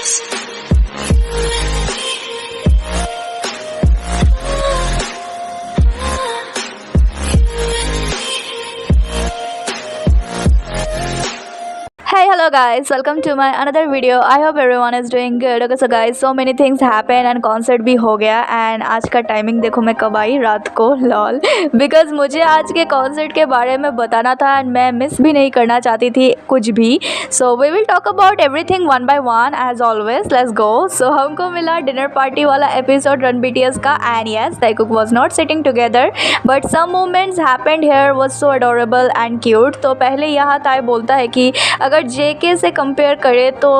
Hey, hello guys, welcome to my another video. I hope everyone is doing good. Okay, so guys, so many things happen and concert भी हो गया and आज का timing देखो मैं कब आई, रात को lol because मुझे आज के concert के बारे में बताना था and मैं मिस भी नहीं करना चाहती थी कुछ भी. So we will talk about everything one by one as always. Let's go. So हमको मिला dinner party वाला episode Run BTS का and yes, Taekook was not sitting together but some moments happened here was so adorable and cute. तो पहले यहाँ ताई बोलता है कि अगर जेके से कंपेयर करें तो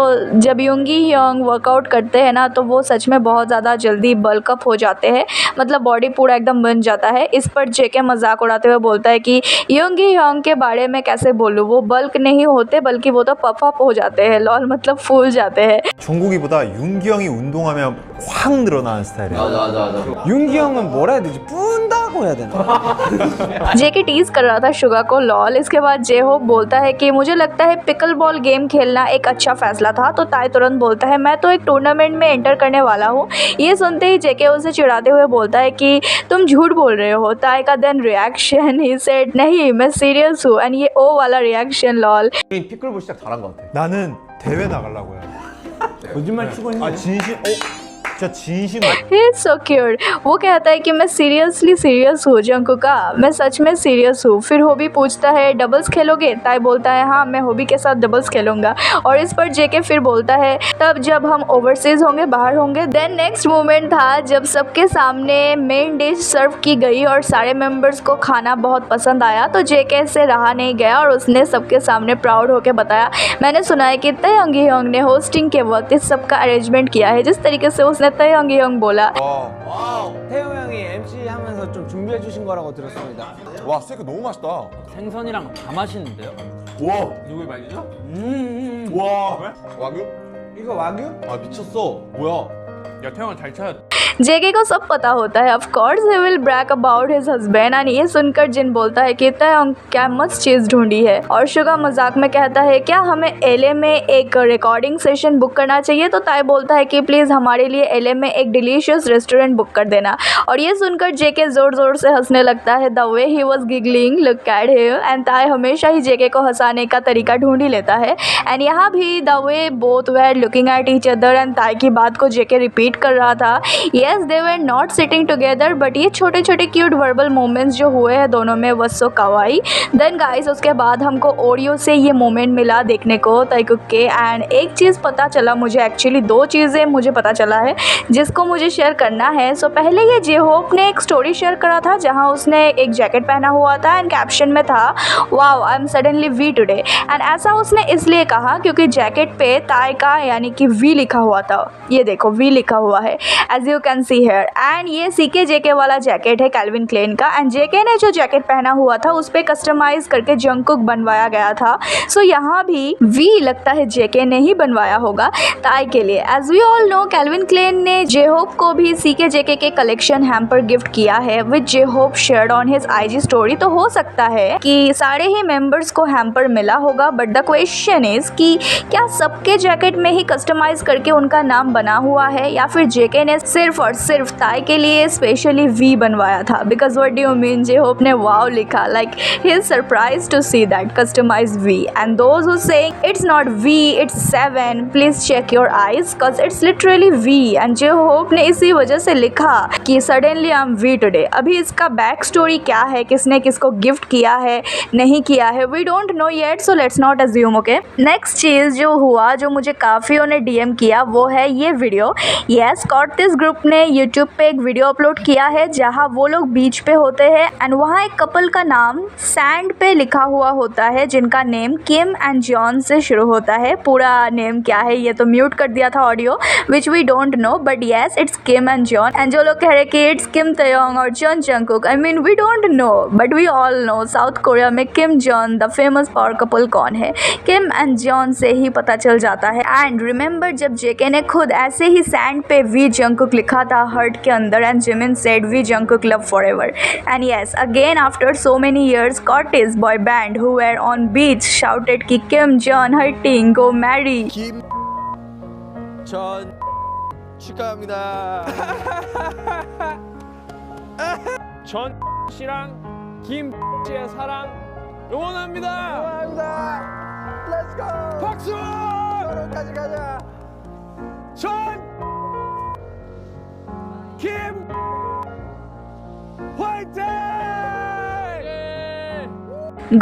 जब युंगी योंग वर्कआउट करते हैं ना तो वो सच में बहुत ज़्यादा जल्दी बल्क अप हो जाते हैं, मतलब बॉडी पूरा एकदम बन जाता है. इस पर जेके मजाक उड़ाते हुए बोलता है कि युंगी योंग के बारे में कैसे बोलूँ, वो बल्क नहीं होते बल्कि वो तो पफ अप हो जाते हैं. लॉल मतलब फूल जाते हैं. 종국이보다 윤기 형이 운동하면 확 늘어나는 스타일이에요. 맞아. 윤기 형은 뭐라 해야 되지? 뿐다고 해야 되나? जेके टीज कर रहा था शुगा को. लॉल. इसके बाद जे होप बोलता है कि मुझे लगता है पिकल बॉल गेम खेलना एक अच्छा फैसला था. तो ताई तुरंत बोलता है मैं तो एक टूर्नामेंट में एंटर करने वाला हूँ. ये सुनते ही जेके उसे चिढ़ाते हुए बोलता है कि तुम झूठ बोल रहे हो. ताई का देन रिएक्शन, ही सेड नहीं मैं सीरियस हूँ. एंड ये ओ वाला reaction. Lol. 피클볼 시작 잘한 것 같아. 나는 대회 나가려고요. 거짓말 치고 있네. 아 진심? 진짜 진심. He is so cute. वो कहता है कि मैं सीरियसली सीरियस हूँ. जंकुक का मैं सच में सीरियस हूँ. फिर होबी पूछता है डबल्स खेलोगे. ताई बोलता है हाँ मैं होबी के साथ डबल्स खेलूंगा. और इस पर जेके फिर बोलता है तब जब हम ओवरसीज होंगे, बाहर होंगे. देन नेक्स्ट मोमेंट था जब सबके सामने मेन डिश सर्व की गई और सारे मेंबर्स को खाना बहुत पसंद आया. तो जेके से रहा नहीं गया और उसने सबके सामने प्राउड होकर बताया मैंने सुना है कि ताeyong योंग ने होस्टिंग के वक्त इस सब का अरेंजमेंट किया है. जिस तरीके से उसने ताeyong योंग बोला. 태용 형이 MC 하면서 좀 준비해 주신 거라고 들었습니다. 와 스테이크 너무 맛있다. 생선이랑 다 맛있는데요? 와. 누구의 말이죠? 와. 와규? 이거 와규? 아 미쳤어. 뭐야? 야 태영아 잘 찾았. जेके को सब पता होता है. Of course he will brag about his husband. And ये सुनकर जिन बोलता है कि ताeyong क्या मस्त चीज़ ढूंढी है. और शुगा मजाक में कहता है क्या हमें एलए में एक रिकॉर्डिंग सेशन बुक करना चाहिए. तो ताई बोलता है कि प्लीज़ हमारे लिए एलए में एक डिलीशियस रेस्टोरेंट बुक कर देना. और ये सुनकर जेके ज़ोर ज़ोर से हंसने लगता है. The way he was giggling look at him. And ताई हमेशा ही जेके को हंसाने का तरीका ढूंढ ही लेता है. एंड यहाँ भी the way both where looking at each other. And ताई की बात को जेके रिपीट कर रहा था. Yes they were not sitting together but ये छोटे छोटे क्यूट वर्बल मोमेंट्स जो हुए हैं दोनों में वो सो कवाई. देन गाइस उसके बाद हमको ओरियो से ये मोमेंट मिला देखने को ताeykook के. एंड एक चीज़ पता चला मुझे, एक्चुअली दो चीज़ें मुझे पता चला है जिसको मुझे शेयर करना है. सो पहले ये जे होप ने एक स्टोरी शेयर करा था जहाँ उसने एक जैकेट पहना हुआ था एंड कैप्शन में था wow I am suddenly V today. And ऐसा उसने इसलिए कहा क्योंकि जैकेट पे ताई का यानी कि वी लिखा हुआ था. ये देखो वी लिखा हुआ है as you can see here. And ये सीके जेके वाला जैकेट है कैल्विन क्लेन का. एंड जेके ने जो जैकेट पहना हुआ था उस पर कस्टमाइज करके जंकुक बनवाया गया था. सो यहाँ भी वी लगता है जेके ने ही बनवाया होगा ताई के लिए. As we all know Calvin Klein ने जे होप को भी सीके जेके के कलेक्शन हैम्पर गिफ्ट किया है which J Hope shared on his IG story. तो हो सकता है कि सारे ही मेंबर्स को हैम्पर मिला होगा बट द क्वेश्चन इज कि क्या सबके जैकेट में ही कस्टमाइज करके उनका नाम बना हुआ है या फिर जेके ने सिर्फ और सिर्फ ताई के लिए स्पेशली वी बनवाया था. Because what do you mean. J Hope ने वाओ लिखा like he is surprise to see that customised V. And those who saying it's not V it's 7 please check your eyes because it's literally V. And J Hope ने इसी वजह से लिखा कि suddenly I am V today. अभी इसका back story क्या है, किसने किसको गिफ्ट किया है नहीं किया है, we don't know yet. So let's not assume. Okay next चीज़ जो हुआ जो मुझे काफ़ियों ने डीएम किया वो है ये वीडियो. यस कॉर्टिस ग्रुप ने यूट्यूब पे एक वीडियो अपलोड किया है जहाँ वो लोग बीच पे होते हैं एंड वहाँ एक कपल का नाम सैंड पे लिखा हुआ होता है जिनका नेम किम एंड जॉन से शुरू होता है. पूरा नेम क्या है ये तो म्यूट कर दिया था audio which we don't know but yes it's Kim and Jeon. And जो लोग कह रहे कि इट्स किम ताeyong और Jeon Jungkook, I mean we don't know but we all know South Korea में Kim Jeon the famous power couple कौन है. किम एंड जॉन से ही पता चल जाता है. एंड रिमेंबर जब जेके ने खुद ऐसे ही सैंड पे वी जंकुक लिखा था हर्ट के अंदर and Jimin said we Jungkook love forever. And yes, again after so many years, Cortez boy band who were on beach shouted कि Kim Jong her team go marry. 전 축하합니다. 전 씨랑 김 씨의 사랑 응원합니다. 축하합니다. Let's go. 박수! 결혼까지 가자. 전 김 화이팅!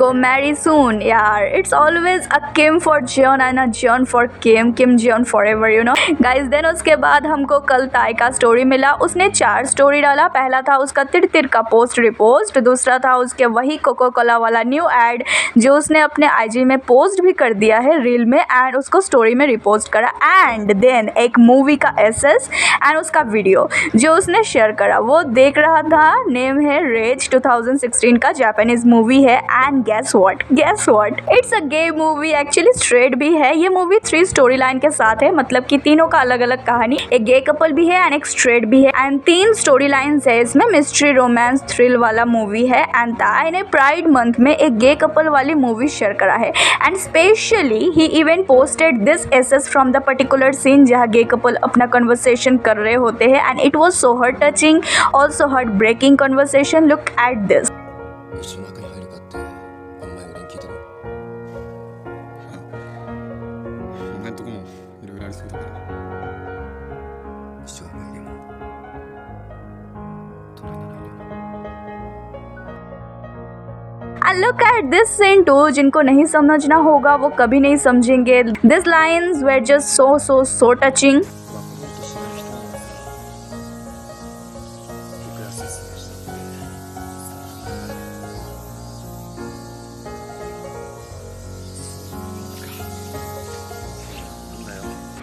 Go marry soon, यार. It's always a Kim for Jeon and a Jeon for Kim. Kim Jeon forever, you know. Guys, then उसके बाद हमको कल ताई का story मिला. उसने 4 स्टोरी डाला. पहला था उसका तिर का पोस्ट रिपोस्ट. दूसरा था उसके वही कोको कोला वाला न्यू एड जो उसने अपने IG में पोस्ट भी कर दिया है रील में एंड उसको स्टोरी में रिपोस्ट करा. एंड देन एक मूवी का SS एंड उसका वीडियो जो उसने शेयर करा वो देख रहा था. नेम है रेज 2016 का जापानीज मूवी है. And guess what it's a gay movie. Actually straight भी है. ये मूवी 3 स्टोरी लाइन के साथ है, मतलब कि तीनों का अलग अलग कहानी. एक गे कपल भी है एंड एक स्ट्रेट भी है एंड 3 स्टोरी लाइन्स है इसमें. मिस्ट्री रोमांस थ्रिल वाला मूवी है एंड ताई ने प्राइड मंथ में एक गे कपल वाली मूवी शेयर करा है and specially he even posted this SS from the particular scene जहाँ गे कपल अपना कन्वर्सेशन कर रहे होते हैं and it was so heart touching, also heart breaking conversation. Look at this. 一緒の中に入るかってあんまり俺に聞いてる今んとこもいろいろありそうだから一生前でも隣ならいるよ And look at this scene too. जिनको नहीं समझना होगा वो कभी नहीं समझेंगे. These lines were just so touching. 分かろうとしない人なのいくら説明したって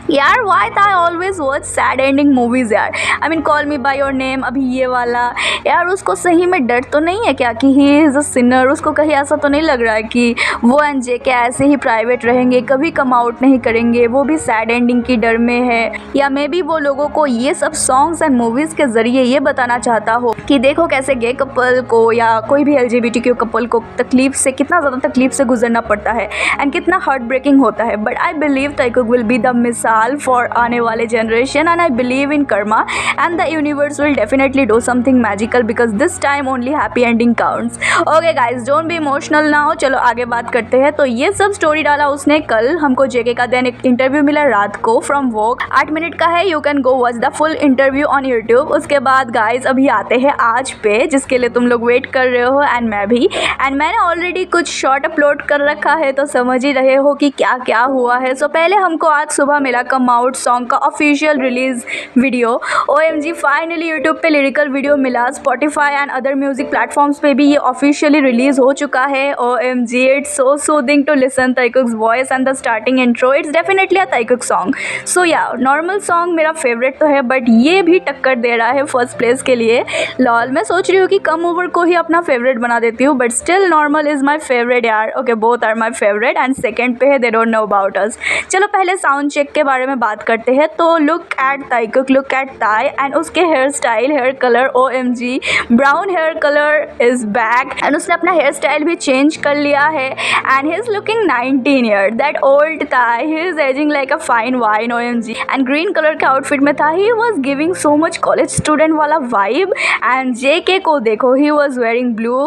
यार why I always watch sad ending movies यार. I mean Call Me By Your Name अभी ये वाला यार. उसको सही में डर तो नहीं है क्या कि ही इज़ अ सिनर. उसको कहीं ऐसा तो नहीं लग रहा है कि वो एंड JK ऐसे ही प्राइवेट रहेंगे, कभी कम आउट नहीं करेंगे, वो भी सैड एंडिंग की डर में है. या मे बी वो लोगों को ये सब सॉन्ग्स एंड मूवीज़ के ज़रिए ये बताना चाहता हो कि देखो कैसे गे कपल को या कोई भी LGBTQ कपल को तकलीफ से कितना ज़्यादा तकलीफ से गुजरना पड़ता है एंड कितना हार्ट ब्रेकिंग होता है. But I believe Taekook will be the मिसाल for आने वाले generation and I believe in karma and the universe will definitely do something magical because this time only happy ending counts. Okay guys, don't be emotional now. चलो आगे बात करते हैं. तो ये सब स्टोरी डाला उसने कल. हमको JK का देन एक इंटरव्यू मिला रात को फ्रॉम Vogue. 8 मिनट का है. You can go watch the full interview on YouTube. उसके बाद गाइज अभी आते हैं आज पे जिसके लिए तुम लोग वेट कर रहे हो एंड मैं भी. एंड मैंने ऑलरेडी कुछ शॉर्ट अपलोड कर रखा है तो समझ ही रहे हो कि क्या क्या हुआ है. सो पहले हमको आज सुबह मिला कम आउट सॉन्ग का official release video. OMG finally YouTube पे लिरिकल वीडियो मिला. Spotify and other music platforms पे भी ये ऑफिशियली रिलीज हो चुका है. OMG it's so soothing to listen Taekook's voice and the starting intro. It's definitely a Taekook song. So या normal song मेरा फेवरेट तो है बट ये भी टक्कर दे रहा है फर्स्ट प्लेस के लिए. लॉल मैं सोच रही हूँ कि कम ओवर को ही अपना फेवरेट बना देती हूँ but still normal is my favourite यार. Okay both are my favourite and second पे है they don't know about us. चलो पहले साउंड चेक के बारे में बात करते हैं. तो look at Taekook, look at Tae and उसके hair style, hair colour. OMG brown hair colour is back and उसने अपना हेयर स्टाइल भी चेंज कर लिया है and he is looking 19 year. That old Tae, he is aging like a fine wine. OMG and green colour के outfit में था. He was giving so much college student वाला वाइब. एंड JK को देखो, he was wearing blue,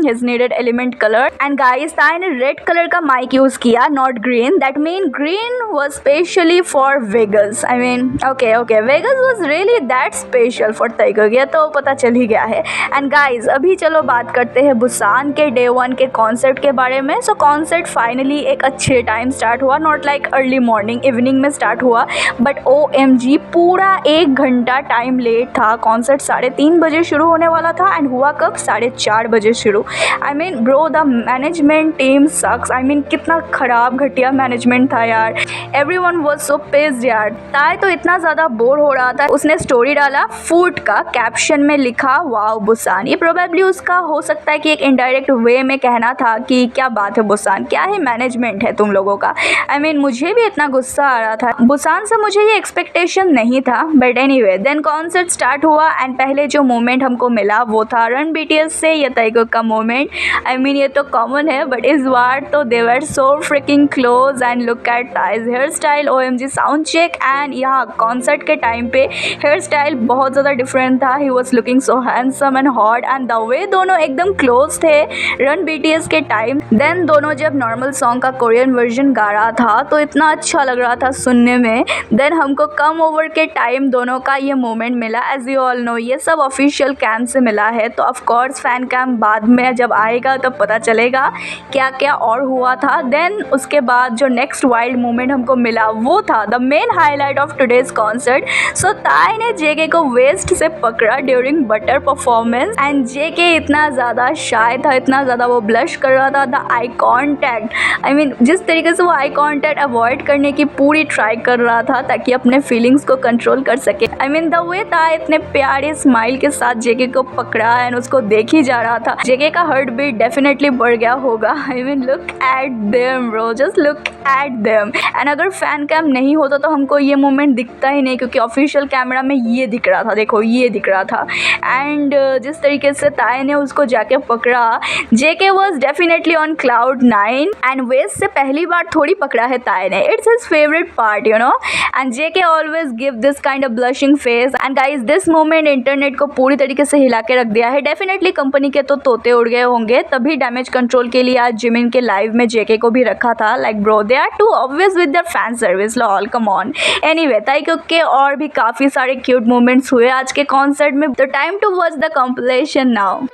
his needed element colour. And guys ताई ने red colour का mic use किया, not green. That mean green was specially for Vegas. I mean, okay, Vegas was really that special for Taeyuuk. ये तो पता चल ही गया है. And guys, अभी चलो बात करते हैं बुसान के डे 1 के कॉन्सर्ट के बारे में. सो कॉन्सर्ट फाइनली एक अच्छे टाइम स्टार्ट हुआ, not like early morning, evening में स्टार्ट हुआ बट OMG पूरा 1 घंटा टाइम लेट था. कॉन्सर्ट 3:30 बजे शुरू होने वाला था एंड हुआ कब 4:30 बजे शुरू. I mean bro the management team sucks. I mean कितना खराब घटिया मैनेजमेंट था यार. एवरीवन वाज सो पिस्ड यार. ताई तो इतना ज़्यादा बोर हो रहा था. उसने स्टोरी डाला फूड का, कैप्शन में लिखा वाओ बुसान. ये प्रोबेबली उसका हो सकता है कि एक इनडायरेक्ट वे में कहना था कि क्या बात है बुसान, क्या ही मैनेजमेंट है तुम लोगों का. आई मीन मुझे भी इतना गुस्सा आ रहा था. बुसान से मुझे ये एक्सपेक्टेशन नहीं था but anyway then concert start हुआ एंड पहले जो मोमेंट हमको मिला वो था रन BTS से ये ताइकुक का मोमेंट. आई मीन ये तो कॉमन है बट इस बार तो they were so freaking close. And look at Tae's hair style. OMG sound check and यहाँ कॉन्सर्ट के टाइम पे हेयर स्टाइल बहुत ज़्यादा डिफरेंट था. He was looking so handsome and hot and the way दोनों एकदम क्लोज थे run BTS के टाइम. देन दोनों जब नॉर्मल सॉन्ग का कोरियन वर्जन गा रहा था तो इतना अच्छा लग रहा था सुनने में. देन हमको कम ओवर के टाइम दोनों का ये मोमेंट मिला. एज यू ऑल नो ये सब ऑफिशियल कैम से मिला है, तो ऑफकोर्स फैन कैम बाद में जब आएगा तब पता चलेगा क्या क्या और हुआ था. देन उसके बाद जो नेक्स्ट वाइल्ड मोमेंट हमको मिला वो था the main highlight of today's concert. So Tae ने JK को वेस्ट से पकड़ा during Butter performance and JK इतना ज़्यादा शाय था, इतना ज़्यादा वो ब्लश कर रहा था. The eye contact, I mean जिस तरीके से वो आई कॉन्टैक्ट अवॉइड करने की पूरी ट्राई कर रहा था ताकि अपने फीलिंग्स को कंट्रोल कर सके. आई मीन द वे ताई इतने प्यारे स्माइल के साथ JK को पकड़ा एंड उसको देख ही जा रहा था. JK का हार्ट बीट डेफिनेटली बढ़ गया होगा. I mean look at them bro, just look at them. And अगर फैन कैम नहीं होता तो हमको ये मोमेंट दिखता ही नहीं, क्योंकि ऑफिशियल कैमरा में ये दिख रहा था. देखो ये दिख रहा था. एंड जिस तरीके से ताई ने उसको जाके पकड़ा, JK was definitely on cloud 9 and west से पहली बार थोड़ी पकड़ा है ताई ने. It's his favourite part you know. And JK always give this kind of blushing face. And guys this moment internet को पूरी तरीके से हिला के रख दिया है. डेफिनेटली कंपनी के तो तोते उड़ गए होंगे, तभी डैमेज कंट्रोल के लिए आज जिमिन के लाइव में JK को भी रखा था. Like bro they are too obvious with their fan service lol, come on. Anyway Taekook के और भी काफ़ी सारे क्यूट मोमेंट्स हुए आज के कॉन्सर्ट में. तो time to watch the completion now.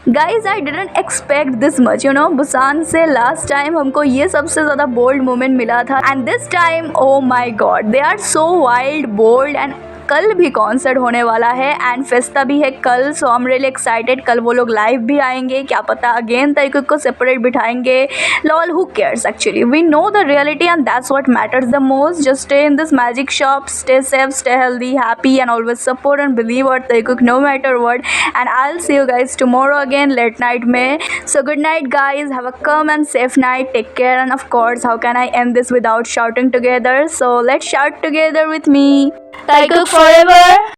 Guys I didn't expect this much you know. Busan से लास्ट टाइम हमको ये सबसे ज़्यादा बोल्ड मोमेंट मिला था and this time oh my god they are so wild, bold and कल भी concert होने वाला है एंड फेस्टा भी है कल, सो आई एम रियली एक्साइटेड। कल वो लोग लाइव भी आएंगे, क्या पता अगेन ताइकुक को सेपरेट बिठाएंगे। Lol, who cares actually, we know the reality and that's what matters the most. Just stay in this magic shop, stay safe, stay healthy, happy and always support and believe our Taekook no matter what, and I will see you guys tomorrow again late night में। So good night guys, have a calm and safe night, take care, and of course how can I end this without shouting together? So let's shout together with me, Taekook forever.